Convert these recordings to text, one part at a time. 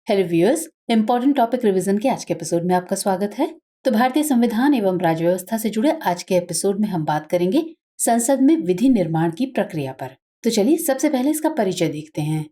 Hello viewers, important topic revision के आज के एपिसोड में आपका स्वागत है। तो भारतीय संविधान एवं राज्य व्यवस्था से जुड़े आज के एपिसोड में हम बात करेंगे संसद में विधि निर्माण की प्रक्रिया पर। तो चलिए सबसे पहले इसका परिचय देखते हैं।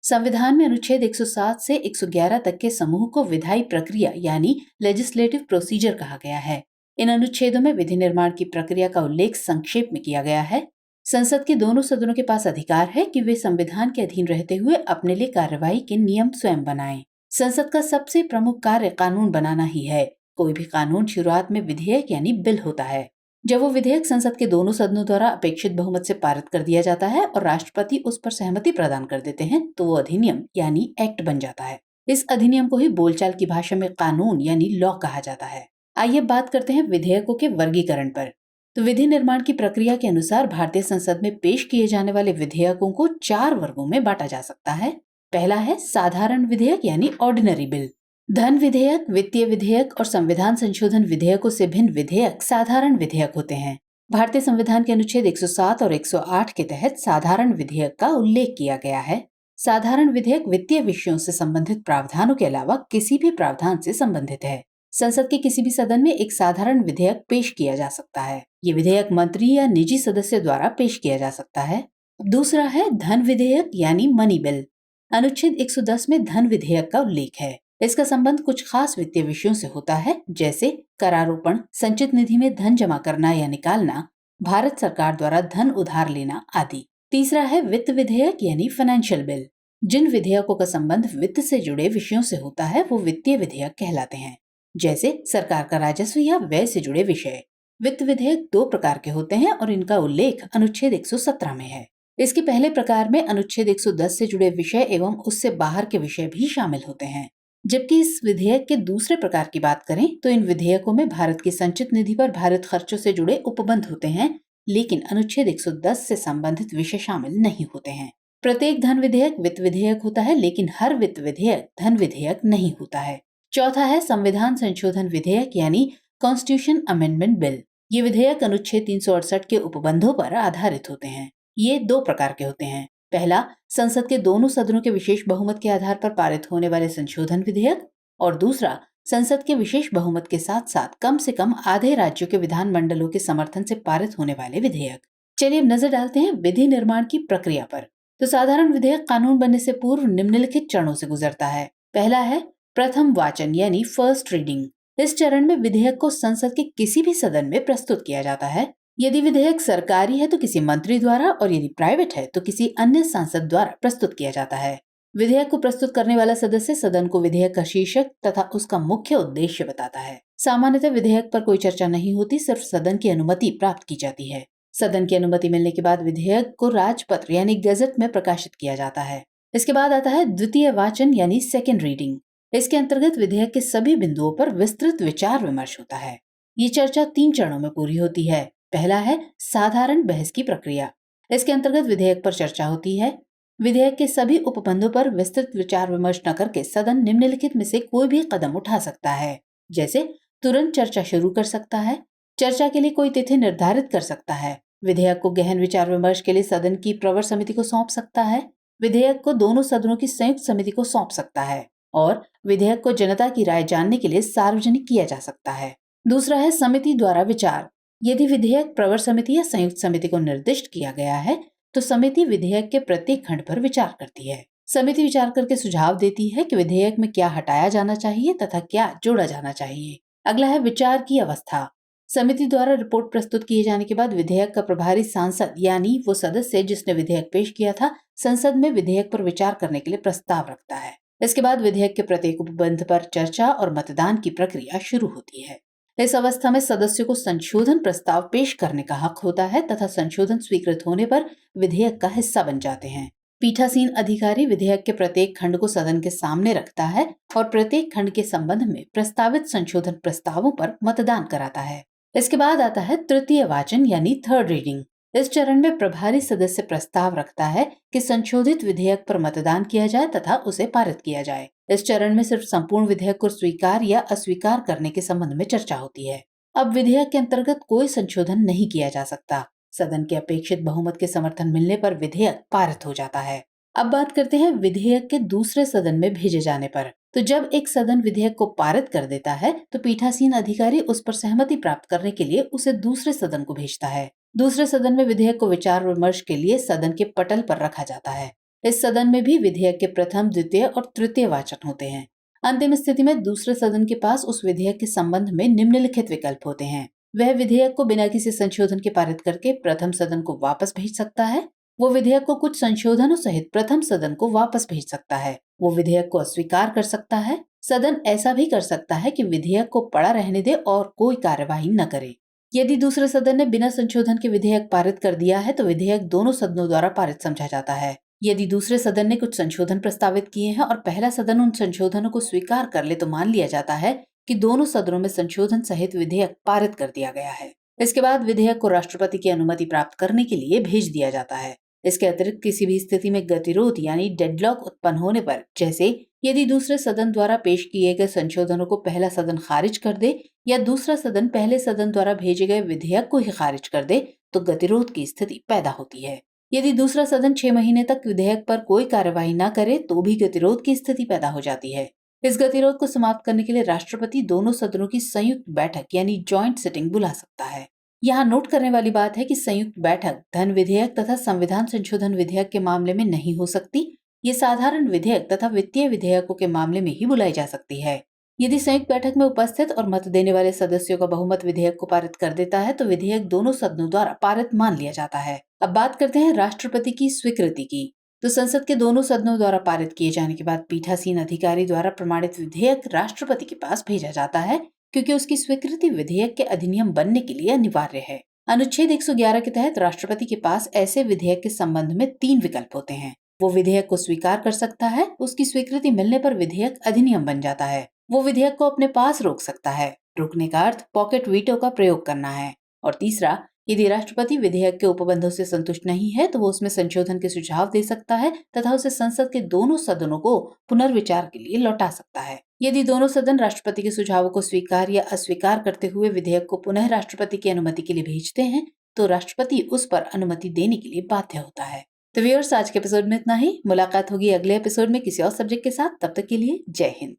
संविधान में अनुच्छेद 107 से 111 तक के समूह को विधायी प्रक्रिया यानी लेजिस्लेटिव प्रोसीजर कहा गया है। इन अनुच्छेदों में विधि निर्माण की प्रक्रिया का उल्लेख संक्षेप में किया गया है। संसद के दोनों सदनों के पास अधिकार है कि वे संविधान के अधीन रहते हुए अपने लिए कार्यवाही के नियम स्वयं बनाएं। संसद का सबसे प्रमुख कार्य कानून बनाना ही है। कोई भी कानून शुरुआत में विधेयक यानी बिल होता है। जब वो विधेयक संसद के दोनों सदनों द्वारा अपेक्षित बहुमत से पारित कर दिया जाता है और राष्ट्रपति उस पर सहमति प्रदान कर देते हैं तो वो अधिनियम यानी एक्ट बन जाता है। इस अधिनियम को ही बोलचाल की भाषा में कानून यानी लॉ कहा जाता है। आइए बात करते हैं विधेयकों के वर्गीकरण पर। तो विधि निर्माण की प्रक्रिया के अनुसार भारतीय संसद में पेश किए जाने वाले विधेयकों को 4 वर्गों में बांटा जा सकता है। पहला है साधारण विधेयक यानी ऑर्डिनरी बिल। धन विधेयक, वित्तीय विधेयक और संविधान संशोधन विधेयकों से भिन्न विधेयक साधारण विधेयक होते हैं। भारतीय संविधान के अनुच्छेद 107 और 108 के तहत साधारण विधेयक का उल्लेख किया गया है। साधारण विधेयक वित्तीय विषयों से संबंधित प्रावधानों के अलावा किसी भी प्रावधान से संबंधित है। संसद के किसी भी सदन में एक साधारण विधेयक पेश किया जा सकता है। ये विधेयक मंत्री या निजी सदस्य द्वारा पेश किया जा सकता है। दूसरा है धन विधेयक यानी मनी बिल। अनुच्छेद 110 में धन विधेयक का उल्लेख है। इसका संबंध कुछ खास वित्तीय विषयों से होता है, जैसे करारोपण, संचित निधि में धन जमा करना या निकालना, भारत सरकार द्वारा धन उधार लेना आदि। तीसरा है वित्त विधेयक यानी फाइनेंशियल बिल। जिन विधेयकों का संबंध वित्त से जुड़े विषयों से होता है वो वित्तीय विधेयक कहलाते हैं, जैसे सरकार का राजस्व या व्यय से जुड़े विषय। वित्त विधेयक 2 प्रकार के होते हैं और इनका उल्लेख अनुच्छेद 117 में है। इसके पहले प्रकार में अनुच्छेद 110 से जुड़े विषय एवं उससे बाहर के विषय भी शामिल होते हैं। जबकि इस विधेयक के दूसरे प्रकार की बात करें तो इन विधेयकों में भारत की संचित निधि पर भारित खर्चों से जुड़े उपबंध होते हैं, लेकिन अनुच्छेद 110 से संबंधित विषय शामिल नहीं होते हैं। प्रत्येक धन विधेयक वित्त विधेयक होता है, लेकिन हर वित्त विधेयक धन विधेयक नहीं होता है। चौथा है संविधान संशोधन विधेयक यानी कॉन्स्टिट्यूशन अमेंडमेंट बिल। ये विधेयक अनुच्छेद 368 के उपबंधों पर आधारित होते हैं। ये 2 प्रकार के होते हैं। पहला, संसद के दोनों सदनों के विशेष बहुमत के आधार पर पारित होने वाले संशोधन विधेयक, और दूसरा, संसद के विशेष बहुमत के साथ साथ कम से कम आधे राज्यों के विधानमंडलों के समर्थन से पारित होने वाले विधेयक। चलिए अब नजर डालते हैं विधि निर्माण की प्रक्रिया पर। तो साधारण विधेयक कानून बनने से पूर्व निम्नलिखित चरणों से गुजरता है। पहला है प्रथम वाचन यानी फर्स्ट रीडिंग। इस चरण में विधेयक को संसद के किसी भी सदन में प्रस्तुत किया जाता है। यदि विधेयक सरकारी है तो किसी मंत्री द्वारा, और यदि प्राइवेट है तो किसी अन्य सांसद द्वारा प्रस्तुत किया जाता है। विधेयक को प्रस्तुत करने वाला सदस्य सदन को विधेयक का शीर्षक तथा उसका मुख्य उद्देश्य बताता है। सामान्यतः विधेयक पर कोई चर्चा नहीं होती, सिर्फ सदन की अनुमति प्राप्त की जाती है। सदन की अनुमति मिलने के बाद विधेयक को राजपत्र यानी गजट में प्रकाशित किया जाता है। इसके बाद आता है द्वितीय वाचन यानी सेकेंड रीडिंग। इसके अंतर्गत विधेयक के सभी बिंदुओं पर विस्तृत विचार विमर्श होता है। ये चर्चा 3 चरणों में पूरी होती है। पहला है साधारण बहस की प्रक्रिया। इसके अंतर्गत विधेयक पर चर्चा होती है। विधेयक के सभी उपबंधों पर विस्तृत विचार विमर्श न करके सदन निम्नलिखित में से कोई भी कदम उठा सकता है, जैसे तुरंत चर्चा शुरू कर सकता है, चर्चा के लिए कोई तिथि निर्धारित कर सकता है, विधेयक को गहन विचार विमर्श के लिए सदन की प्रवर समिति को सौंप सकता है, विधेयक को दोनों सदनों की संयुक्त समिति को सौंप सकता है, और विधेयक को जनता की राय जानने के लिए सार्वजनिक किया जा सकता है। दूसरा है समिति द्वारा विचार। यदि विधेयक प्रवर समिति या संयुक्त समिति को निर्दिष्ट किया गया है तो समिति विधेयक के प्रत्येक खंड पर विचार करती है। समिति विचार करके सुझाव देती है कि विधेयक में क्या हटाया जाना चाहिए तथा क्या जोड़ा जाना चाहिए। अगला है विचार की अवस्था। समिति द्वारा रिपोर्ट प्रस्तुत किए जाने के बाद विधेयक का प्रभारी सांसद यानी वो सदस्य जिसने विधेयक पेश किया था, संसद में विधेयक पर विचार करने के लिए प्रस्ताव रखता है। इसके बाद विधेयक के प्रत्येक उपबंध पर चर्चा और मतदान की प्रक्रिया शुरू होती है। इस अवस्था में सदस्यों को संशोधन प्रस्ताव पेश करने का हक होता है तथा संशोधन स्वीकृत होने पर विधेयक का हिस्सा बन जाते हैं। पीठासीन अधिकारी विधेयक के प्रत्येक खंड को सदन के सामने रखता है और प्रत्येक खंड के संबंध में प्रस्तावित संशोधन प्रस्तावों पर मतदान कराता है। इसके बाद आता है तृतीय वाचन यानी थर्ड रीडिंग। इस चरण में प्रभारी सदस्य प्रस्ताव रखता है कि संशोधित विधेयक पर मतदान किया जाए तथा उसे पारित किया जाए। इस चरण में सिर्फ संपूर्ण विधेयक को स्वीकार या अस्वीकार करने के संबंध में चर्चा होती है। अब विधेयक के अंतर्गत कोई संशोधन नहीं किया जा सकता। सदन के अपेक्षित बहुमत के समर्थन मिलने पर विधेयक पारित हो जाता है। अब बात करते हैं विधेयक के दूसरे सदन में भेजे जाने पर। तो जब एक सदन विधेयक को पारित कर देता है तो पीठासीन अधिकारी उस पर सहमति प्राप्त करने के लिए उसे दूसरे सदन को भेजता है। दूसरे सदन में विधेयक को विचार विमर्श के लिए सदन के पटल पर रखा जाता है। इस सदन में भी विधेयक के प्रथम, द्वितीय और तृतीय वाचन होते हैं। अंतिम स्थिति में दूसरे सदन के पास उस विधेयक के संबंध में निम्नलिखित विकल्प होते हैं। वह विधेयक को बिना किसी संशोधन के पारित करके प्रथम सदन को वापस भेज सकता है। वो विधेयक को कुछ संशोधनों सहित प्रथम सदन को वापस भेज सकता है। वो विधेयक को अस्वीकार कर सकता है। सदन ऐसा भी कर सकता है कि विधेयक को पड़ा रहने दे और कोई कार्यवाही न करे। यदि दूसरे सदन ने बिना संशोधन के विधेयक पारित कर दिया है तो विधेयक दोनों सदनों द्वारा पारित समझा जाता है। यदि दूसरे सदन ने कुछ संशोधन प्रस्तावित किए हैं और पहला सदन उन संशोधनों को स्वीकार कर ले तो मान लिया जाता है कि दोनों सदनों में संशोधन सहित विधेयक पारित कर दिया गया है। इसके बाद विधेयक को राष्ट्रपति की अनुमति प्राप्त करने के लिए भेज दिया जाता है। इसके अतिरिक्त किसी भी स्थिति में गतिरोध यानी डेडलॉक उत्पन्न होने पर, जैसे यदि दूसरे सदन द्वारा पेश किए गए संशोधनों को पहला सदन खारिज कर दे या दूसरा सदन पहले सदन द्वारा भेजे गए विधेयक को ही खारिज कर दे, तो गतिरोध की स्थिति पैदा होती है। यदि दूसरा सदन 6 महीने तक विधेयक पर कोई कार्यवाही न करे तो भी गतिरोध की स्थिति पैदा हो जाती है। इस गतिरोध को समाप्त करने के लिए राष्ट्रपति दोनों सदनों की संयुक्त बैठक यानी जॉइंट सिटिंग बुला सकता है। यहाँ नोट करने वाली बात है कि संयुक्त बैठक धन विधेयक तथा संविधान संशोधन विधेयक के मामले में नहीं हो सकती। ये साधारण विधेयक तथा वित्तीय विधेयकों के मामले में ही बुलाई जा सकती है। यदि संयुक्त बैठक में उपस्थित और मत देने वाले सदस्यों का बहुमत विधेयक को पारित कर देता है तो विधेयक दोनों सदनों द्वारा पारित मान लिया जाता है। अब बात करते हैं राष्ट्रपति की स्वीकृति की। तो संसद के दोनों सदनों द्वारा पारित किए जाने के बाद पीठासीन अधिकारी द्वारा प्रमाणित विधेयक राष्ट्रपति के पास भेजा जाता है, क्योंकि उसकी स्वीकृति विधेयक के अधिनियम बनने के लिए अनिवार्य है। अनुच्छेद 111 के तहत राष्ट्रपति के पास ऐसे विधेयक के संबंध में 3 विकल्प होते हैं। वो विधेयक को स्वीकार कर सकता है, उसकी स्वीकृति मिलने पर विधेयक अधिनियम बन जाता है। वो विधेयक को अपने पास रोक सकता है, रोकने का अर्थ पॉकेट वीटो का प्रयोग करना है। और तीसरा, यदि राष्ट्रपति विधेयक के उपबंधों से संतुष्ट नहीं है तो वो उसमें संशोधन के सुझाव दे सकता है तथा उसे संसद के दोनों सदनों को पुनर्विचार के लिए लौटा सकता है। यदि दोनों सदन राष्ट्रपति के सुझावों को स्वीकार या अस्वीकार करते हुए विधेयक को पुनः राष्ट्रपति की अनुमति के लिए भेजते हैं तो राष्ट्रपति उस पर अनुमति देने के लिए बाध्य होता है। तो व्यूअर्स, आज के एपिसोड में इतना ही। मुलाकात होगी अगले एपिसोड में किसी और सब्जेक्ट के साथ। तब तक के लिए जय हिंद।